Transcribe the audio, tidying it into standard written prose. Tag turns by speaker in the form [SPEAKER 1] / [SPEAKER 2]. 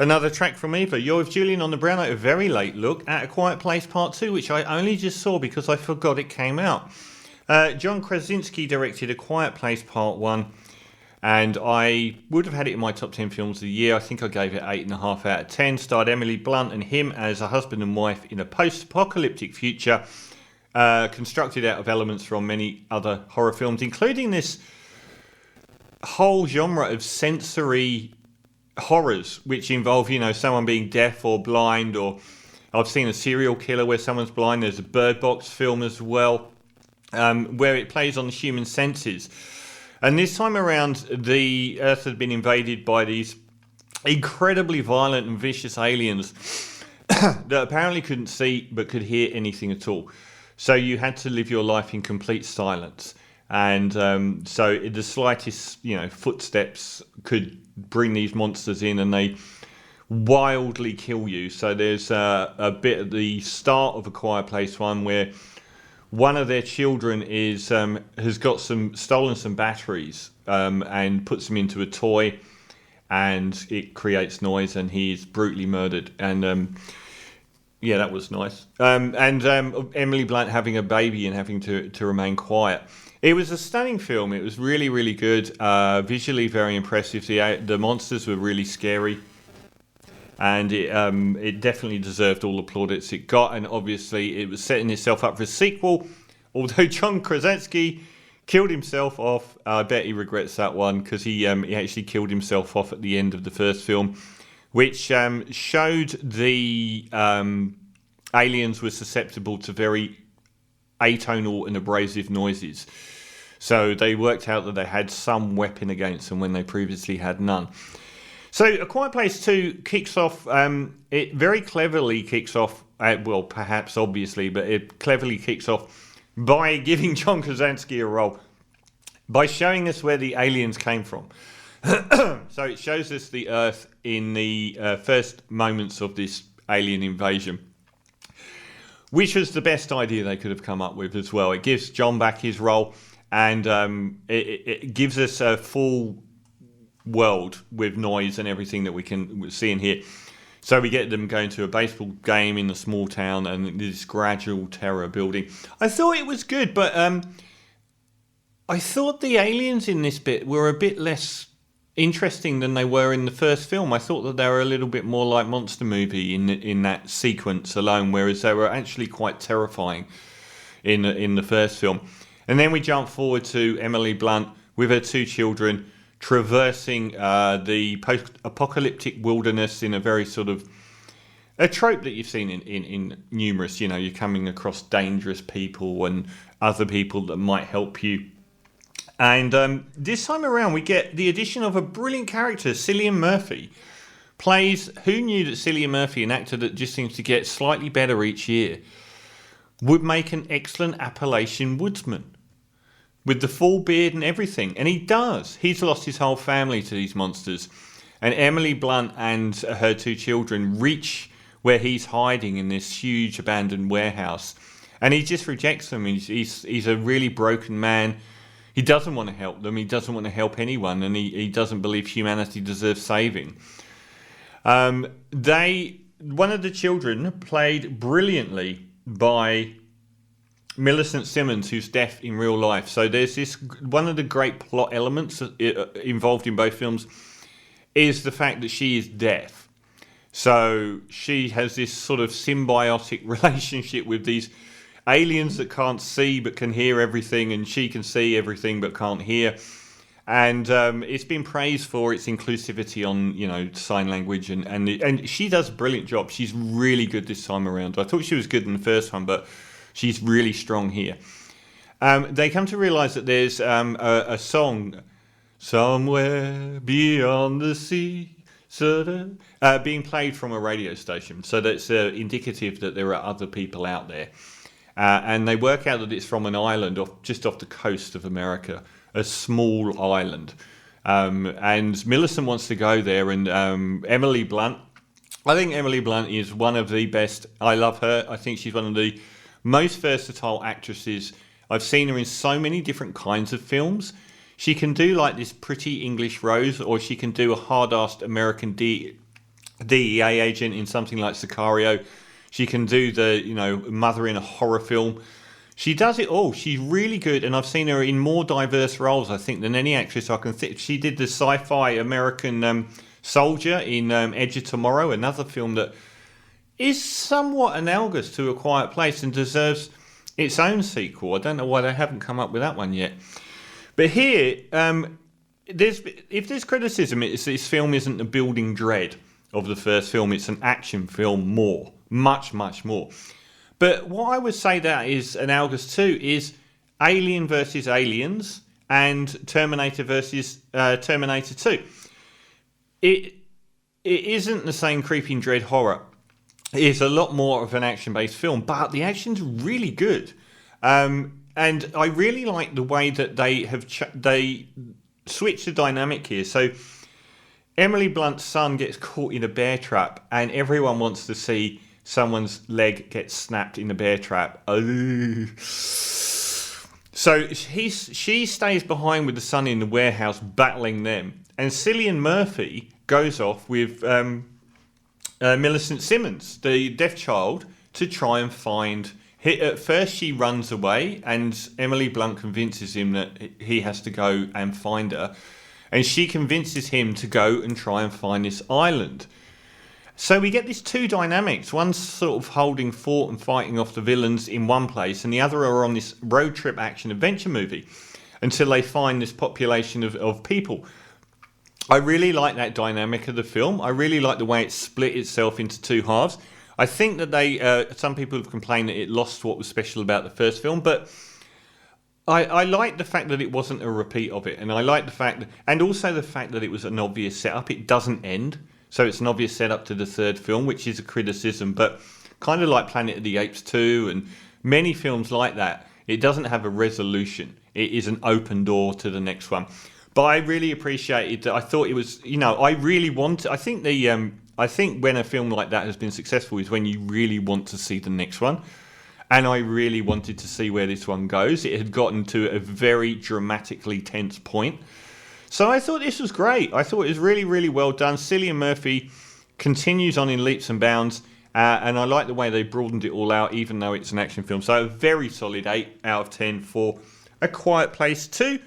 [SPEAKER 1] Another track from Eva. You're with Julian on the Brown Note, a very late look at A Quiet Place Part 2, which I only just saw because I forgot it came out. John Krasinski directed A Quiet Place Part 1, and I would have had it in my top 10 films of the year. I think I gave it 8.5 out of 10. Starred Emily Blunt and him as a husband and wife in a post-apocalyptic future, constructed out of elements from many other horror films, including this whole genre of sensory horrors, which involve, someone being deaf or blind, or I've seen a serial killer where someone's blind. There's a Bird Box film as well, where it plays on the human senses. And this time around, the Earth had been invaded by these incredibly violent and vicious aliens that apparently couldn't see but could hear anything at all. So you had to live your life in complete silence. And so the slightest, footsteps could bring these monsters in, and they wildly kill you. So there's a bit at the start of A Quiet Place 1 where one of their children has got stolen some batteries and puts them into a toy, and it creates noise, and he is brutally murdered. And yeah, that was nice. And Emily Blunt having a baby and having to remain quiet. It was a stunning film. It was really, really good. Visually very impressive. The monsters were really scary. And it definitely deserved all the plaudits it got. And obviously it was setting itself up for a sequel. Although John Krasinski killed himself off. I bet he regrets that one, because he actually killed himself off at the end of the first film, which showed the aliens were susceptible to very atonal and abrasive noises. So they worked out that they had some weapon against them when they previously had none. So A Quiet Place 2 kicks off, it very cleverly kicks off, well, perhaps obviously, but it cleverly kicks off by giving John Krasinski a role, by showing us where the aliens came from. So it shows us the Earth in the first moments of this alien invasion, which was the best idea they could have come up with as well. It gives John back his role, and it gives us a full world with noise and everything that we can see and hear. So we get them going to a baseball game in a small town, and this gradual terror building. I thought it was good, but I thought the aliens in this bit were a bit less interesting than they were in the first film. I thought that they were a little bit more like Monster Movie in that sequence alone, whereas they were actually quite terrifying in the first film. And then we jump forward to Emily Blunt with her two children traversing the post-apocalyptic wilderness in a very sort of a trope that you've seen in numerous, you're coming across dangerous people and other people that might help you. And this time around, we get the addition of a brilliant character. Cillian Murphy plays, who knew that Cillian Murphy, an actor that just seems to get slightly better each year, would make an excellent Appalachian woodsman with the full beard and everything. And he does. He's lost his whole family to these monsters. And Emily Blunt and her two children reach where he's hiding in this huge abandoned warehouse. And he just rejects them. He's a really broken man. He doesn't want to help them. He doesn't want to help anyone. And he doesn't believe humanity deserves saving. One of the children, played brilliantly by Millicent Simmons, who's deaf in real life. So there's this, one of the great plot elements involved in both films is the fact that she is deaf. So she has this sort of symbiotic relationship with these aliens that can't see but can hear everything, and she can see everything but can't hear. And it's been praised for its inclusivity on, sign language, and she does a brilliant job. She's really good this time around. I thought she was good in the first one, but she's really strong here. They come to realise that there's a song, Somewhere Beyond the Sea, being played from a radio station. So that's indicative that there are other people out there. And they work out that it's from an island just off the coast of America, a small island. And Millicent wants to go there, and Emily Blunt, I think Emily Blunt is one of the best. I love her. I think she's one of the most versatile actresses. I've seen her in so many different kinds of films. She can do like this pretty English Rose, or she can do a hard-assed American DEA agent in something like Sicario. She can do the, mother in a horror film. She does it all. She's really good, and I've seen her in more diverse roles, I think, than any actress I can think. She did the sci-fi American soldier in Edge of Tomorrow, another film that is somewhat analogous to A Quiet Place and deserves its own sequel. I don't know why they haven't come up with that one yet. But here, if there's criticism, it's this film isn't the building dread of the first film. It's an action film more. Much, much more. But what I would say that is analogous to is Alien versus Aliens and Terminator versus Terminator 2. It isn't the same creeping dread horror. It is a lot more of an action-based film, but the action's really good. And I really like the way that they have they switched the dynamic here. So Emily Blunt's son gets caught in a bear trap, and everyone wants to see someone's leg get snapped in the bear trap. Oh. So she stays behind with the son in the warehouse battling them. And Cillian Murphy goes off with Millicent Simmons, the deaf child, to try and find... At first she runs away, and Emily Blunt convinces him that he has to go and find her. And she convinces him to go and try and find this island. So we get these two dynamics. One's sort of holding fort and fighting off the villains in one place, and the other are on this road trip action adventure movie until they find this population of people. I really like that dynamic of the film. I really like the way it split itself into two halves. I think that some people have complained that it lost what was special about the first film, but I like the fact that it wasn't a repeat of it, and I like the fact and also the fact that it was an obvious setup. It doesn't end. So it's an obvious setup to the third film, which is a criticism, but kind of like Planet of the Apes 2 and many films like that, it doesn't have a resolution. It is an open door to the next one. But I really appreciated that. I thought it was, I really I think when a film like that has been successful is when you really want to see the next one. And I really wanted to see where this one goes. It had gotten to a very dramatically tense point. So I thought this was great. I thought it was really, really well done. Cillian Murphy continues on in leaps and bounds, and I like the way they broadened it all out, even though it's an action film. So a very solid 8 out of 10 for A Quiet Place 2.